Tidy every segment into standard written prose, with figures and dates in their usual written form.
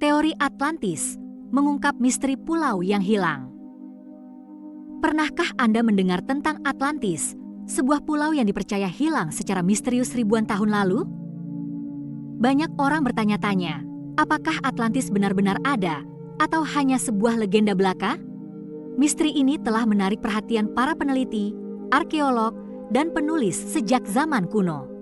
Teori Atlantis mengungkap misteri pulau yang hilang. Pernahkah Anda mendengar tentang Atlantis, sebuah pulau yang dipercaya hilang secara misterius ribuan tahun lalu? Banyak orang bertanya-tanya, apakah Atlantis benar-benar ada atau hanya sebuah legenda belaka? Misteri ini telah menarik perhatian para peneliti, arkeolog, dan penulis sejak zaman kuno.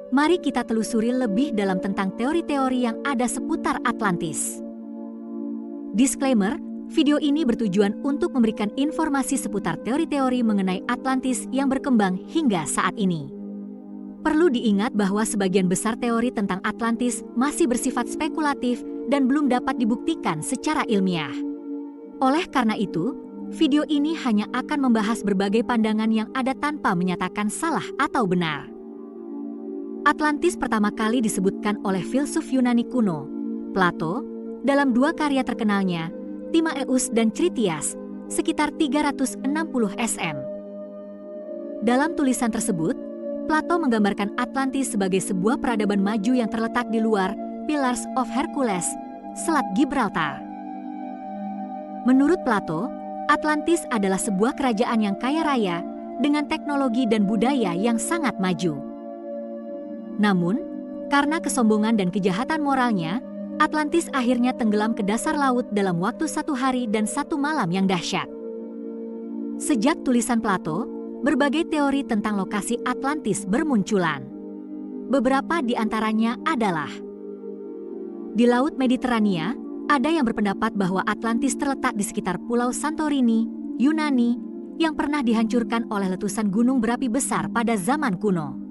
Mari kita telusuri lebih dalam tentang teori-teori yang ada seputar Atlantis. Disclaimer, video ini bertujuan untuk memberikan informasi seputar teori-teori mengenai Atlantis yang berkembang hingga saat ini. Perlu diingat bahwa sebagian besar teori tentang Atlantis masih bersifat spekulatif dan belum dapat dibuktikan secara ilmiah. Oleh karena itu, video ini hanya akan membahas berbagai pandangan yang ada tanpa menyatakan salah atau benar. Atlantis pertama kali disebutkan oleh filsuf Yunani kuno, Plato, dalam dua karya terkenalnya, Timaeus dan Critias, sekitar 360 SM. Dalam tulisan tersebut, Plato menggambarkan Atlantis sebagai sebuah peradaban maju yang terletak di luar Pillars of Hercules, Selat Gibraltar. Menurut Plato, Atlantis adalah sebuah kerajaan yang kaya raya dengan teknologi dan budaya yang sangat maju. Namun, karena kesombongan dan kejahatan moralnya, Atlantis akhirnya tenggelam ke dasar laut dalam waktu 1 hari dan 1 malam yang dahsyat. Sejak tulisan Plato, berbagai teori tentang lokasi Atlantis bermunculan. Beberapa di antaranya adalah: di Laut Mediterania, ada yang berpendapat bahwa Atlantis terletak di sekitar Pulau Santorini, Yunani, yang pernah dihancurkan oleh letusan gunung berapi besar pada zaman kuno.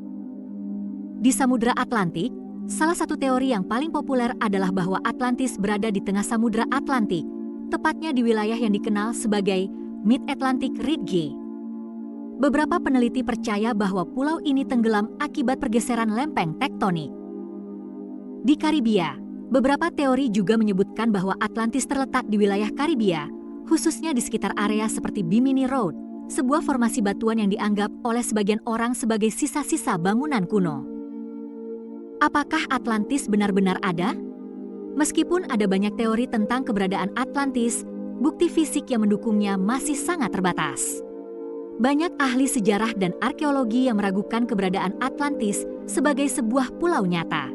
Di Samudra Atlantik, salah satu teori yang paling populer adalah bahwa Atlantis berada di tengah Samudra Atlantik, tepatnya di wilayah yang dikenal sebagai Mid-Atlantic Ridge. Beberapa peneliti percaya bahwa pulau ini tenggelam akibat pergeseran lempeng tektonik. Di Karibia, beberapa teori juga menyebutkan bahwa Atlantis terletak di wilayah Karibia, khususnya di sekitar area seperti Bimini Road, sebuah formasi batuan yang dianggap oleh sebagian orang sebagai sisa-sisa bangunan kuno. Apakah Atlantis benar-benar ada? Meskipun ada banyak teori tentang keberadaan Atlantis, bukti fisik yang mendukungnya masih sangat terbatas. Banyak ahli sejarah dan arkeologi yang meragukan keberadaan Atlantis sebagai sebuah pulau nyata.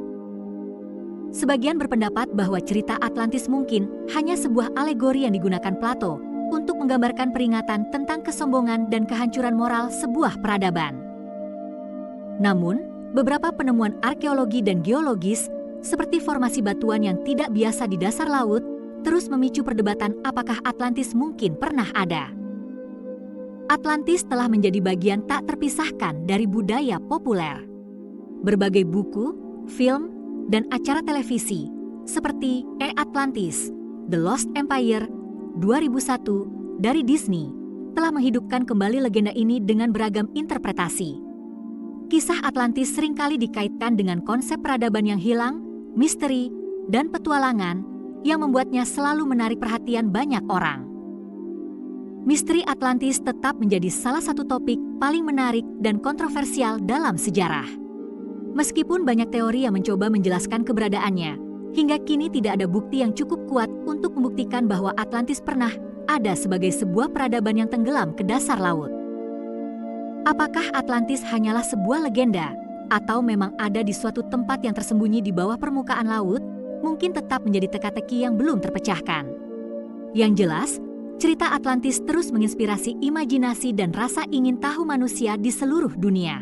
Sebagian berpendapat bahwa cerita Atlantis mungkin hanya sebuah alegori yang digunakan Plato untuk menggambarkan peringatan tentang kesombongan dan kehancuran moral sebuah peradaban. Namun, beberapa penemuan arkeologi dan geologis, seperti formasi batuan yang tidak biasa di dasar laut, terus memicu perdebatan apakah Atlantis mungkin pernah ada. Atlantis telah menjadi bagian tak terpisahkan dari budaya populer. Berbagai buku, film, dan acara televisi, seperti Atlantis, The Lost Empire, 2001, dari Disney, telah menghidupkan kembali legenda ini dengan beragam interpretasi. Kisah Atlantis seringkali dikaitkan dengan konsep peradaban yang hilang, misteri, dan petualangan yang membuatnya selalu menarik perhatian banyak orang. Misteri Atlantis tetap menjadi salah satu topik paling menarik dan kontroversial dalam sejarah. Meskipun banyak teori yang mencoba menjelaskan keberadaannya, hingga kini tidak ada bukti yang cukup kuat untuk membuktikan bahwa Atlantis pernah ada sebagai sebuah peradaban yang tenggelam ke dasar laut. Apakah Atlantis hanyalah sebuah legenda, atau memang ada di suatu tempat yang tersembunyi di bawah permukaan laut, mungkin tetap menjadi teka-teki yang belum terpecahkan. Yang jelas, cerita Atlantis terus menginspirasi imajinasi dan rasa ingin tahu manusia di seluruh dunia.